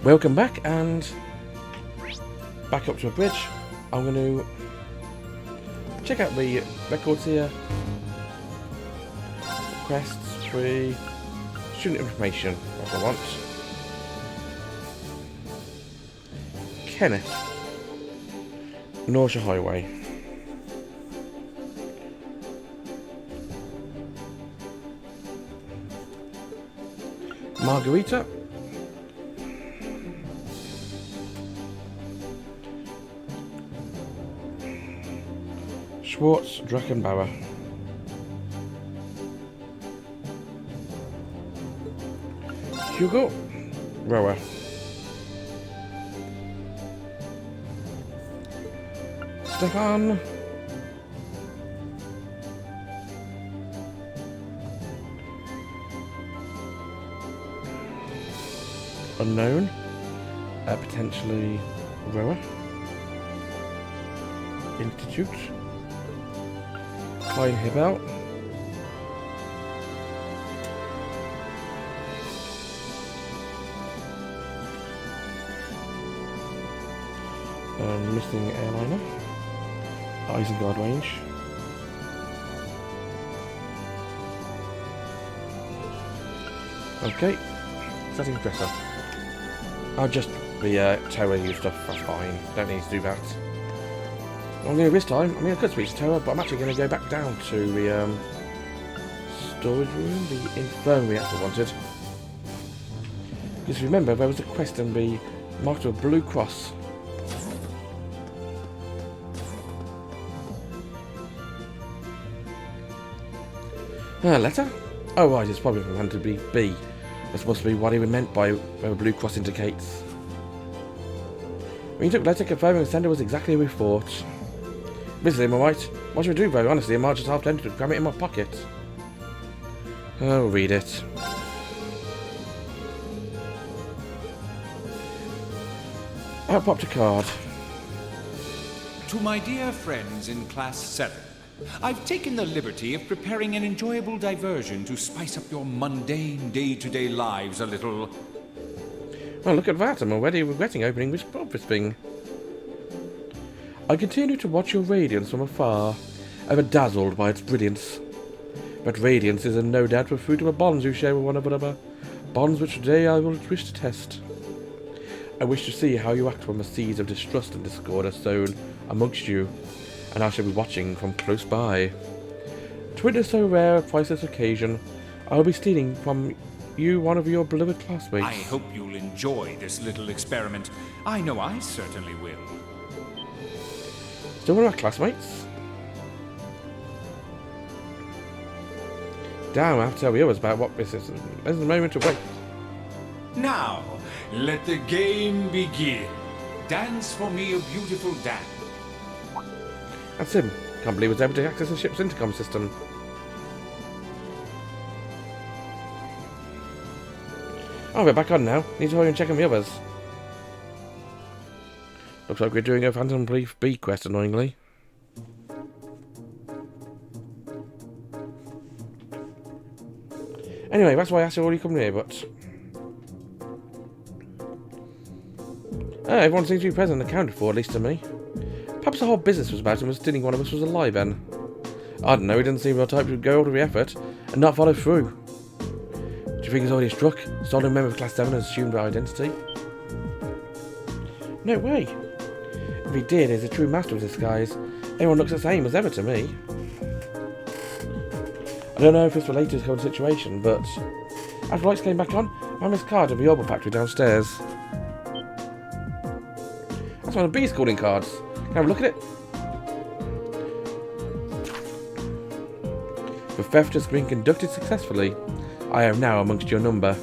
Welcome back, and back up to a bridge. I'm going to check out the records here. Quests, free, student information, what I want. Kenneth, Nausea Highway. Margarita. Schwartz, Drachenbauer. Hugo, Rower. Stefan. Unknown. Potentially Rower. Institute. Klein Hebel. Missing airliner. Isengard range. Okay. Setting dresser. I'll just the tower use stuff, that's fine. Don't need to do that. I'm going to this time, I mean I could switch to tower, but I'm actually going to go back down to the storage room, the infirmary I wanted. Just remember there was a quest and be marked with a blue cross. Letter? Oh right, it's probably from to be B. That's supposed to be what he meant by where the blue cross indicates. When you took the letter confirming the sender was exactly as we thought. This is him, alright. What should we do, very honestly? I might just half tempted to cram it in my pocket. Oh, read it. Out popped a card. To my dear friends in Class VII, I've taken the liberty of preparing an enjoyable diversion to spice up your mundane day-to-day lives a little. Well, look at that. I'm already regretting opening this thing. I continue to watch your radiance from afar, ever dazzled by its brilliance. But radiance is no doubt the fruit of the bonds you share with one another, bonds which today I will wish to test. I wish to see how you act when the seeds of distrust and discord are sown amongst you, and I shall be watching from close by. To witness so rare a priceless occasion, I will be stealing from you one of your beloved classmates. I hope you'll enjoy this little experiment. I know I certainly will. Still one of our classmates? Damn, I have to tell the others about what this is. There's a moment to wait. Now, let the game begin. Dance for me a beautiful dance. That's him. Can't believe he was able to access the ship's intercom system. Oh, we're back on now. Need to hurry and check on the others. Looks like we're doing a Phantom Brief B quest, annoyingly. Anyway, that's why I asked you already come here, but... everyone seems to be present and accounted for, at least to me. Perhaps the whole business was about him was stealing one of us was alive then. I don't know, he doesn't seem the type to go all to the effort and not follow through. Do you think he's already struck? Stolen a member of Class 7 and assumed our identity? No way. If he did, he's a true master of disguise. Everyone looks the same as ever to me. I don't know if it's related to the current situation, but after lights came back on, I found this card of the Orbital Factory downstairs. That's one of B's calling cards. Can I have a look at it? The theft has been conducted successfully. I am now amongst your number.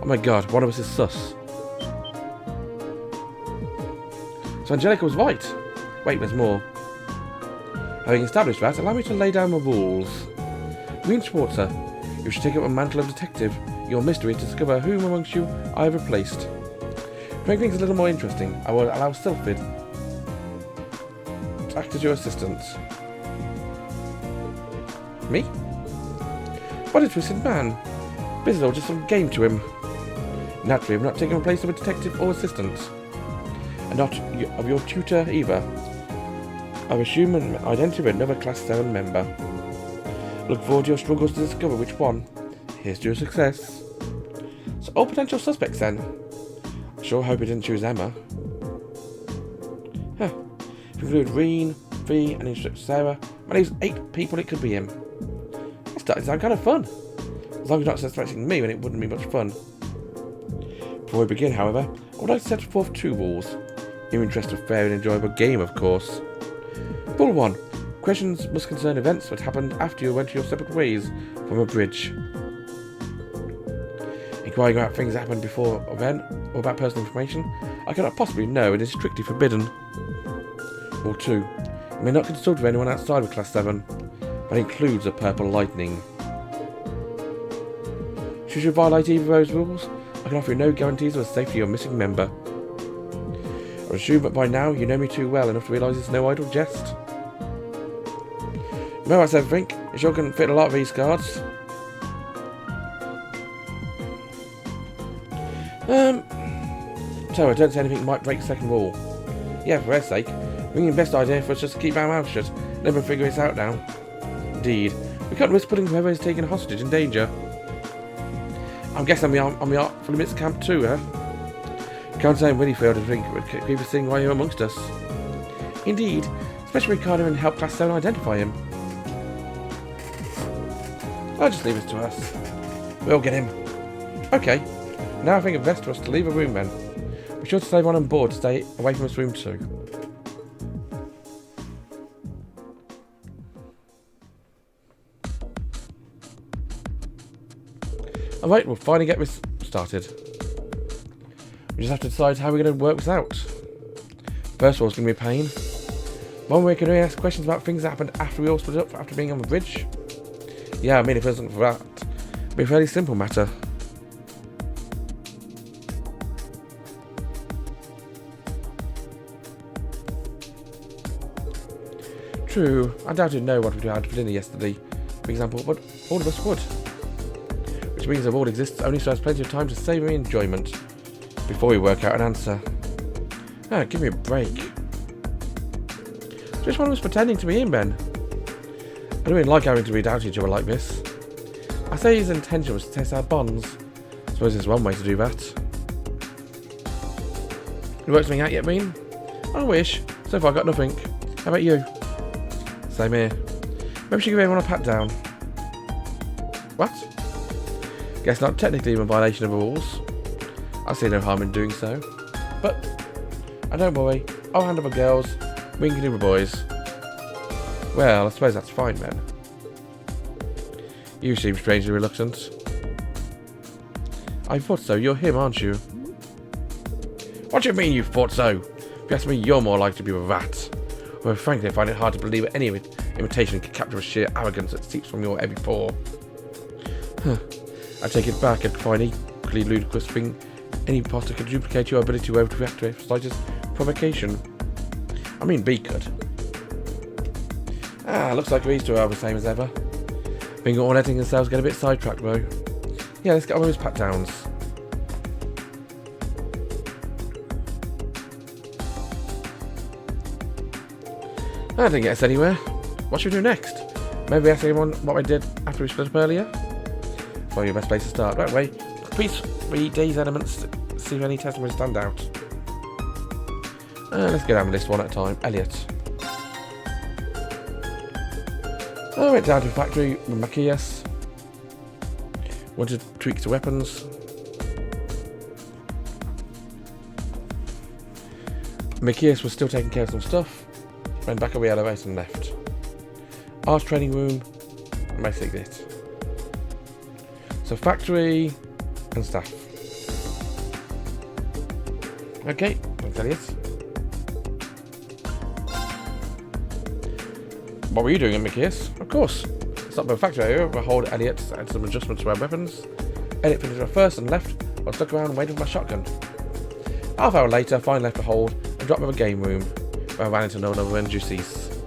Oh my god, one of us is sus. So Angelica was right. Wait, there's more. Having established that, allow me to lay down the rules. Rean Schwarzer, you should take up a mantle of detective. Your mystery is to discover whom amongst you I have replaced. To make things a little more interesting, I will allow Sylphid to act as your assistant. Me? What a twisted man. This is all just some game to him. Naturally, I've not taken the place of a detective or assistant. And not of your tutor either. I've assumed an identity of another Class 7 member. Look forward to your struggles to discover which one. Here's to your success. So, all potential suspects then. I sure hope you didn't choose Emma. Huh. If you include Rean, V, and Instructor Sarah, that leaves 8 people it could be him. It's starting to sound kind of fun. As long as you're not suspecting me, then it wouldn't be much fun. Before we begin, however, I would like to set forth 2 rules. In the interest of a fair and enjoyable game, of course. Rule 1. Questions must concern events that happened after you went your separate ways from a bridge. Inquiring about things that happened before an event or about personal information I cannot possibly know and is strictly forbidden. Rule 2. You may not consult with anyone outside of Class 7. That includes a purple lightning. Should you violate either of those rules, I can offer you no guarantees of the safety of a missing member. I assume that by now you know me too well enough to realise it's no idle jest. You know, that's everything. It sure can fit a lot of these cards. So I don't say anything might break the second rule. Yeah, for their sake. I think the best idea for us just to keep our mouths shut. Let them figure this out now. Indeed. We can't risk putting whoever is taken hostage in danger. I'm guessing on the Art for Limits camp too, huh? Can't say I'm really failed to think it would keep us sitting right here amongst us. Indeed, especially Ricardo and help Class 7 identify him. I'll just leave it to us. We'll get him. Okay, now I think it's best for us to leave the room then. Be sure to save one on board to stay away from this room too. Alright, we'll finally get this started. We just have to decide how we're going to work this out. First of all, it's going to be a pain. One way we can only ask questions about things that happened after we all split up after being on the bridge. Yeah, I mean, if it wasn't for that, it'd be a fairly simple matter. True, I doubt you'd know what we had for dinner yesterday, for example, but all of us would. Which means the world exists only so there's plenty of time to savour enjoyment before we work out an answer. Ah, give me a break. Just one was pretending to be him, Ben. I don't really like having to read out each other like this. I say his intention was to test our bonds. I suppose there's one way to do that. You worked something out yet, Rean? I wish. So far I got nothing. How about you? Same here. Maybe we should give everyone a pat down. What? Guess not technically in violation of the rules. I see no harm in doing so. But, don't worry, I'll handle the girls, we can do the boys. Well, I suppose that's fine then. You seem strangely reluctant. I thought so, you're him, aren't you? What do you mean you thought so? If you ask me, you're more likely to be a rat. Although frankly I find it hard to believe that any imitation can capture the sheer arrogance that seeps from your every pore. I take it back and find equally ludicrous thing any imposter could duplicate your ability to overreact to the slightest provocation. I mean, B could. Looks like these two are the same as ever. I think all letting themselves get a bit sidetracked though. Yeah, let's get on with those pat downs. That didn't get us anywhere. What should we do next? Maybe ask anyone what we did after we split up earlier? Probably the best place to start. Right way. Please read these elements to see if any testimonies stand out. Let's go down the list one at a time. Elliot. I went down to the factory with Macias. Wanted to tweak the weapons. Macias was still taking care of some stuff. Went back up the elevator and left. Arts training room. And basically it. So factory and staff. Okay, thanks Elliot. What were you doing in Macias? Of course. Stop by the factory area, we'll hold Elliot and some adjustments to our weapons. Elliot finished up first and left, while I stuck around and waited for my shotgun. Half hour later, I finally left the hold and dropped by the game room, where I ran into no other than Juices.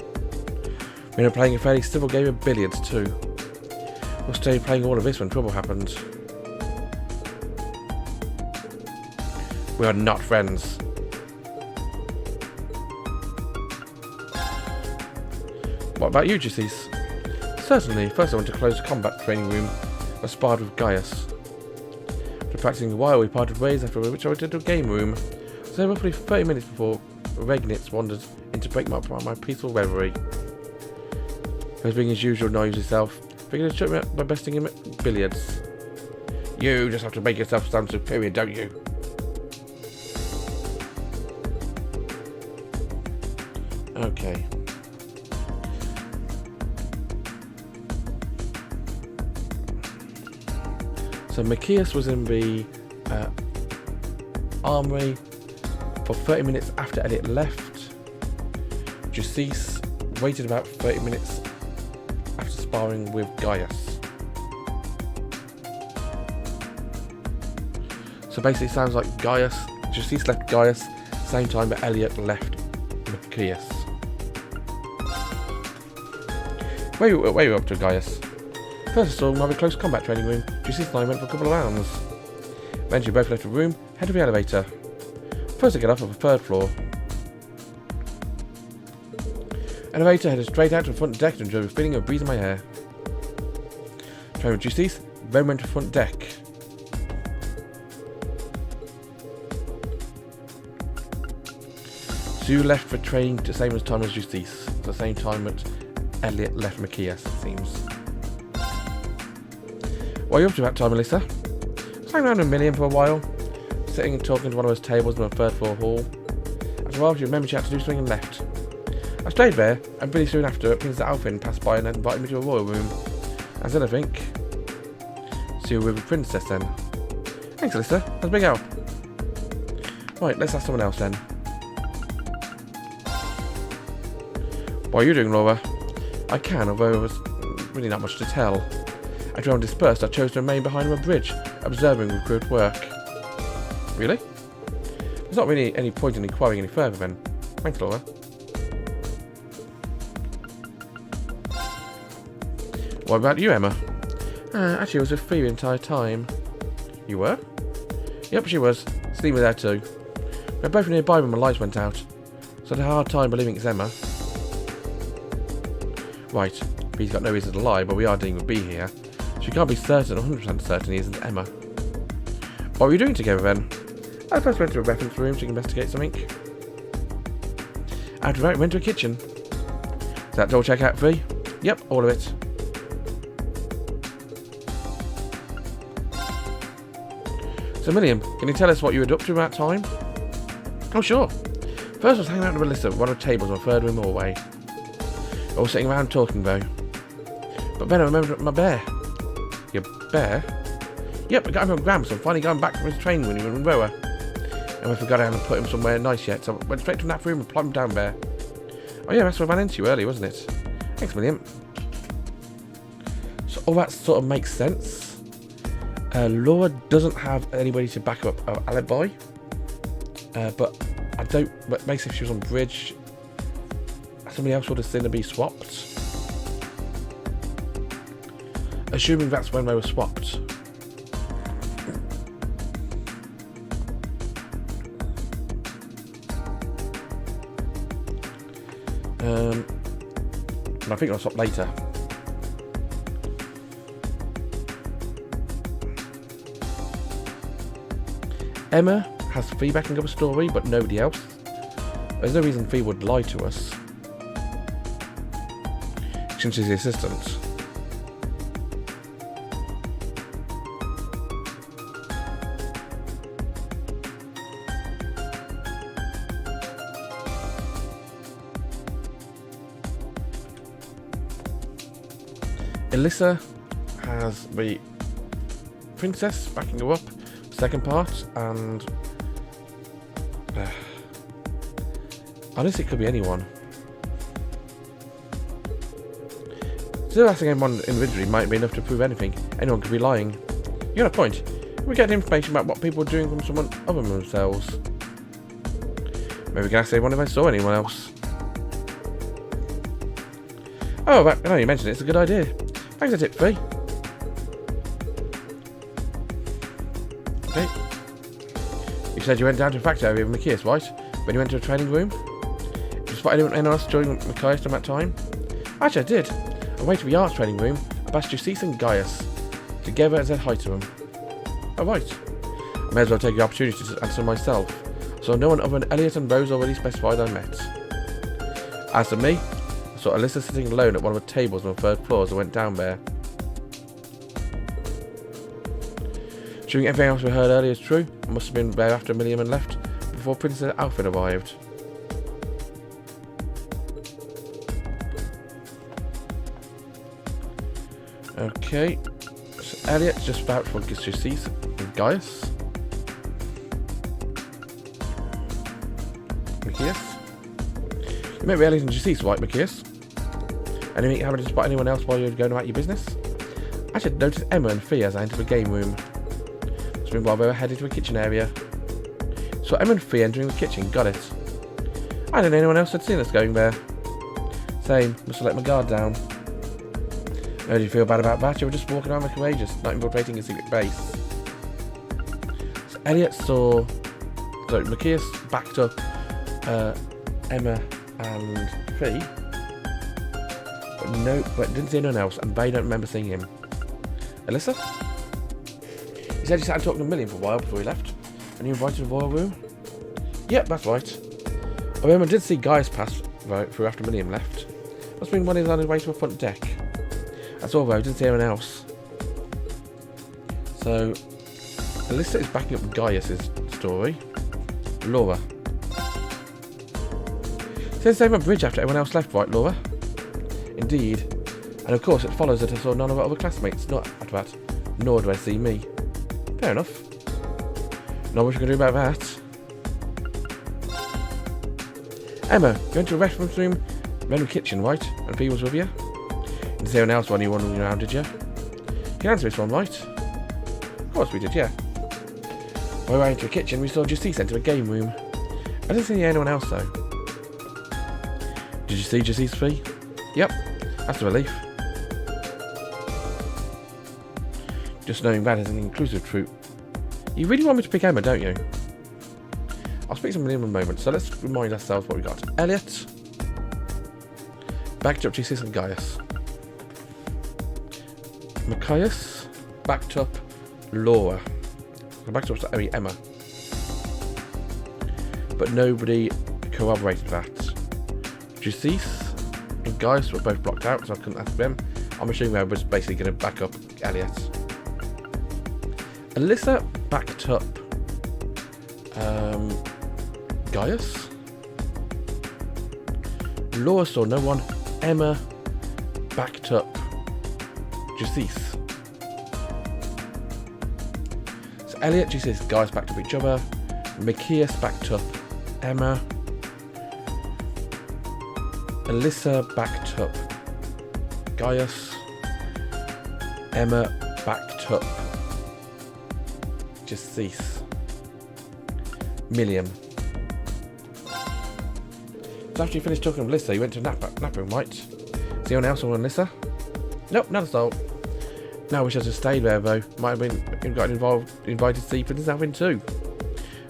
We were playing a fairly civil game of billiards too. We'll stay playing all of this when trouble happened. We are not friends. What about you, Giuseppe? Certainly. First I went to close the combat training room. I sparred with Gaius. After practicing a while, we parted ways, after which I went into a game room. I was there roughly 30 minutes before Regnitz wandered in to break my peaceful reverie. He was being his usual noisy self. Figured to shut me up by besting him at billiards. You just have to make yourself sound superior, don't you? Okay. So Macias was in the armory for 30 minutes after Elliot left. Justice waited about 30 minutes after sparring with Gaius. So basically it sounds like Justice left Gaius same time that Elliot left Macias. Where are you up to, Gaius? First of all, we have a close combat training room. Justice and I went for a couple of rounds. Eventually both left the room, head to the elevator. First I get off of the 3rd floor. Elevator headed straight out to the front deck to enjoy the feeling of a breeze in my hair. Trained with Justice, then went to the front deck. So you left for training at the same time as Justice, at the same time that Elliot left Macias, it seems. What are you up to that time, Melissa? I was hanging around a million for a while, sitting and talking to one of those tables in the 3rd floor hall. After a while, she remembered she had to do something and left. I stayed there, and pretty soon after, Princess Alfin passed by and invited me to a royal room. As in, I think. So you were with the princess then. Thanks, Alyssa. That's a big help. Right, let's ask someone else then. What are you doing, Laura? I can, although there's really not much to tell. After everyone dispersed, I chose to remain behind on a bridge, observing recruit work. Really? There's not really any point in inquiring any further then. Thanks, Laura. What about you, Emma? Actually, I was with Fee the entire time. You were? Yep, she was. Celine was there too. We were both nearby when my lights went out, so I had a hard time believing it's Emma. Right, B's got no reason to lie, but we are dealing with B here, so we can't be certain, 100% certain he isn't Emma. What were you doing together then? I first went to a reference room to investigate something. After that, we went to a kitchen. Does that all check out, Fee? Yep, all of it. So, Milliam, can you tell us what you were up to at that time? Oh, sure. First, I was hanging out with Melissa at one of the tables on the 3rd room hallway. All sitting around talking, though. But then I remembered my bear. Your bear? Yep, I got him from Gramps. I'm finally going back from his training when he was in Roa. And I forgot I hadn't put him somewhere nice yet, so I went straight to that room and plopped him down there. Oh yeah, that's what I ran into you earlier, wasn't it? Thanks, William. So all that sort of makes sense. Laura doesn't have anybody to back up her alibi. But basically if she was on bridge, somebody else would have seen her be swapped. Assuming that's when they were swapped. And I think I'll swap later. Emma has Fee backing up a story, but nobody else. There's no reason Fee would lie to us, since she's the assistant. Alyssa has the princess backing her up, second part, and honestly, it could be anyone. Still asking anyone individually might be enough to prove anything. Anyone could be lying. You got a point. We get information about what people are doing from someone other than themselves. Maybe we can ask anyone if I saw anyone else. Oh, now you mentioned it, it's a good idea. Thanks for the tip, Fee. Okay. You said you went down to the factory area with Machias, right? When you went to the training room? Did you spot anyone else joining Machias during that time? Actually, I did. Away to the arts training room, I passed Celine and Gaius together and said hi to them. Oh, right. I may as well take the opportunity to answer myself, so no one other than Elliot and Rose already specified I met. As for me, I saw Alyssa sitting alone at one of the tables on the third floor as I went down there. Assuming everything else we heard earlier is true, I must have been there after Milliam had left, before Princess Alfred arrived. Okay, so Elliot's just vouched for Celine and Gaius. Machias. You met with Elliot and Celine, right, Machias? Anything you haven't to spot anyone else while you're going about your business? I should notice Emma and Fee as I entered the game room. Must have been while they were headed to the kitchen area. So Emma and Fee entering the kitchen, got it. I didn't know anyone else had seen us going there. Same, must have let my guard down. How do you feel bad about that? You were just walking around courageous, not infiltrating a secret base. So Elliot saw... So Machias backed up Emma and Fee. But didn't see anyone else, and they don't remember seeing him. Alyssa? He said you sat and talked to Milliam for a while before he left. And you invited to the royal room? Yep, that's right. I remember I did see Gaius pass through after Milliam left. Must have been when he was on his way to the front deck. That's all though, I didn't see anyone else. So, Alyssa is backing up Gaius' story. Laura. Says they went bridge after everyone else left, right, Laura? Indeed. And of course it follows that I saw none of our other classmates, not after that, nor do I see me. Fair enough. Not much we can do about that. Emma, you went to the reference room, then the kitchen, right? And Fee was with you? Didn't see anyone else while you were wandering around, did you? You can answer this one, right? Of course we did, yeah. While we went into the kitchen, we saw Justice enter the game room. I didn't see anyone else though. Did you see Justice, Fee? Yep, that's a relief. Just knowing that is an inclusive troop. You really want me to pick Emma, don't you? I'll speak to him in a moment, so let's remind ourselves what we got. Elliot. Backed up Celine and Gaius. Machias. Backed up Laura. Backed up Emma. But nobody corroborated that. Justice and Gaius were both blocked out, so I couldn't ask them. I'm assuming I was basically going to back up Elliot. Alyssa backed up Gaius. Laura saw no one. Emma backed up Justice. So Elliot, Justice, Gaius backed up each other. Machias backed up Emma. Alyssa backed up Gaius. Emma backed up Justice. Milliam. So after you finished talking with Alyssa, you went to nap room, right? See anyone else on Alyssa? Nope, not at all. No, I wish I just stayed there though. Might have been got invited to see Princess Alfred too.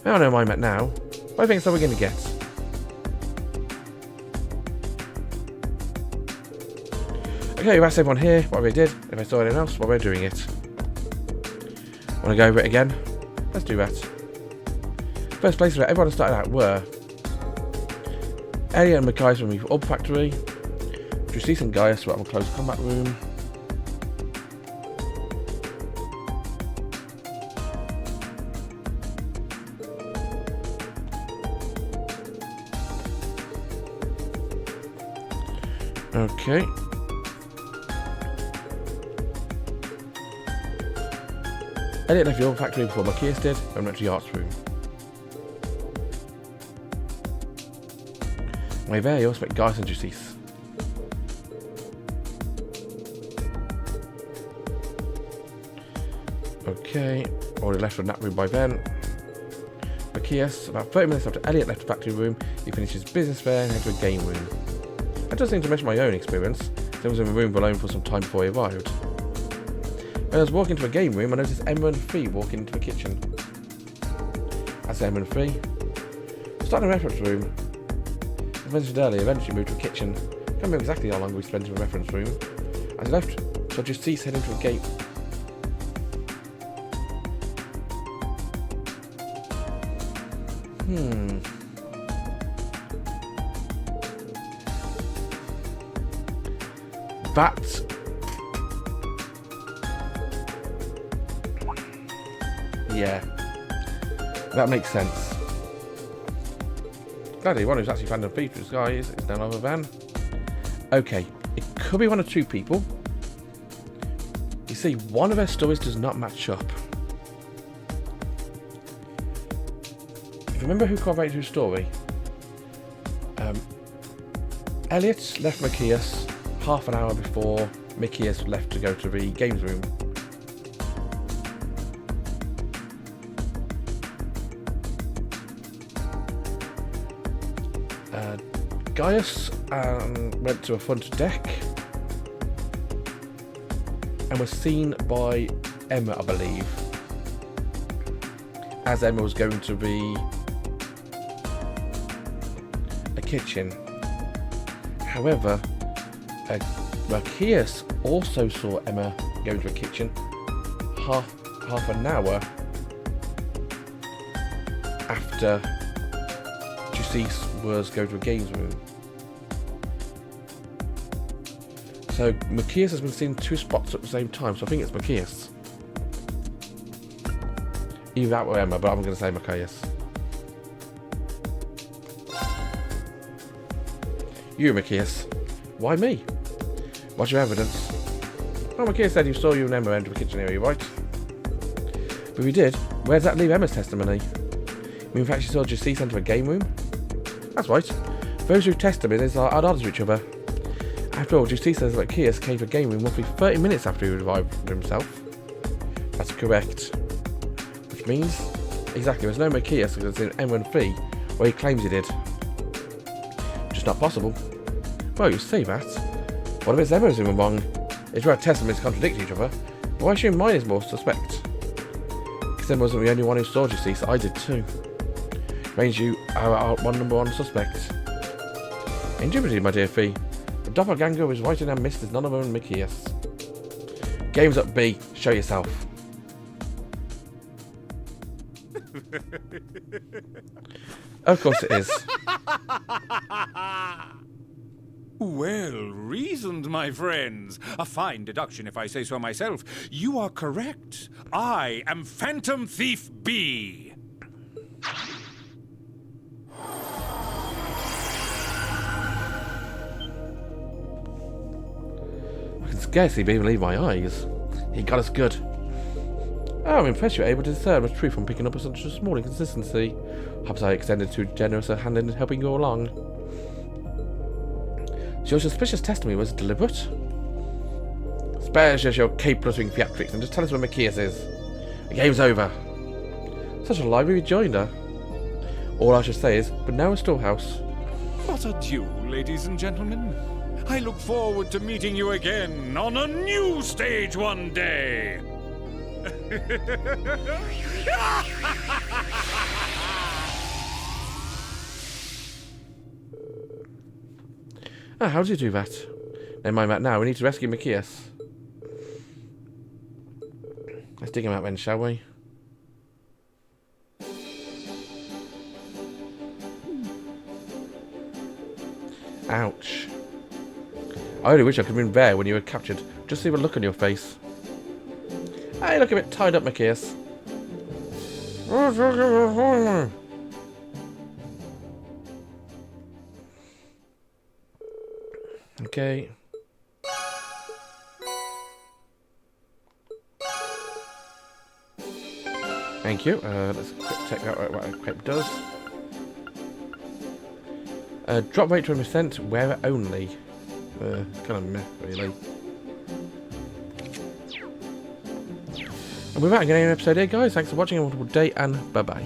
I don't know why I'm at now. What do you think we're going to get? Okay, you asked everyone here what they did, if I saw anyone else, while we're doing it. Want to go over it again? Let's do that. First places where everyone started out were Elliot and Machias from the Orb Factory, Justice and Gaius were at a close combat room, okay. Elliot left the Orb Factory before Machias did, and went to the arts room. Way there, he also met Gaius and Justice. Okay, already left the nap room by then. Machias, about 30 minutes after Elliot left the factory room, he finished his business there and headed to a game room. I just seem to mention my own experience, so I was in the room alone for some time before he arrived. When I was walking to a game room, I noticed Emma and Fee walking into the kitchen. That's M and Fee. Starting a reference room. As mentioned earlier, eventually moved to a kitchen. Can't remember exactly how long we spent in a reference room. As I left, so I just ceased heading to a gate. That... yeah. That makes sense. Glad one who's actually found a thief this guy is none other than... okay, it could be one of two people. You see, one of their stories does not match up. If you remember who corroborated whose story, Elliot left Macias half an hour before Macias left to go to the games room. Gaius went to a front deck and was seen by Emma, I believe, as Emma was going to be a kitchen. However, Macias also saw Emma go to a kitchen half an hour after Justice was going to a games room. So Macias has been seen in two spots at the same time, so I think it's Macias. Either that or Emma, but I'm going to say Macias. You, Macias. Why me? What's your evidence? Well, Macias said he saw you and Emma enter the kitchen area, right? But we did. Where does that leave Emma's testimony? I mean, in fact, she saw Justice enter a game room? That's right. Those who testimonies are at odds with each other. After all, Justice says that Macias came to a game room roughly 30 minutes after he revived himself. That's correct. Which means, exactly, there's no Macias because it's in Emma and Fee, where he claims he did. Just not possible. Well, you say that. What if it's Emma's in wrong? It's where testimonies contradict each other. But why assume mine is more suspect? Because Emma wasn't the only one who saw Justice, I did too. Means you are our number one suspect. Indubitably, my dear Fee. The doppelganger is right in our midst as none other than Macias. Game's up, B. Show yourself. Of course it is. Well reasoned, my friends. A fine deduction, if I say so myself. You are correct. I am Phantom Thief B. I can scarcely believe my eyes. He got us good. Oh, I'm impressed you were able to discern the truth from picking up such a small inconsistency. Perhaps I extended too generous a hand in helping you along. So your suspicious testimony was deliberate? Spare us your cape-fluttering theatrics and just tell us where Macias is. The game's over. Such a lively rejoinder. All I should say is, but now a storehouse. What adieu, ladies and gentlemen. I look forward to meeting you again on a new stage one day. Ah, how did you do that? Never mind that now, we need to rescue Macias. Let's dig him out then, shall we? Ouch. I only wish I could have been there when you were captured. Just see the look on your face. Hey, look a bit tied up, Macias. Okay. Thank you. Let's check out what equip does. Drop rate 20%, wear it only. Kind of meh, really. And with that, I'm going to end the episode here, guys. Thanks for watching. Have a wonderful day, and bye-bye.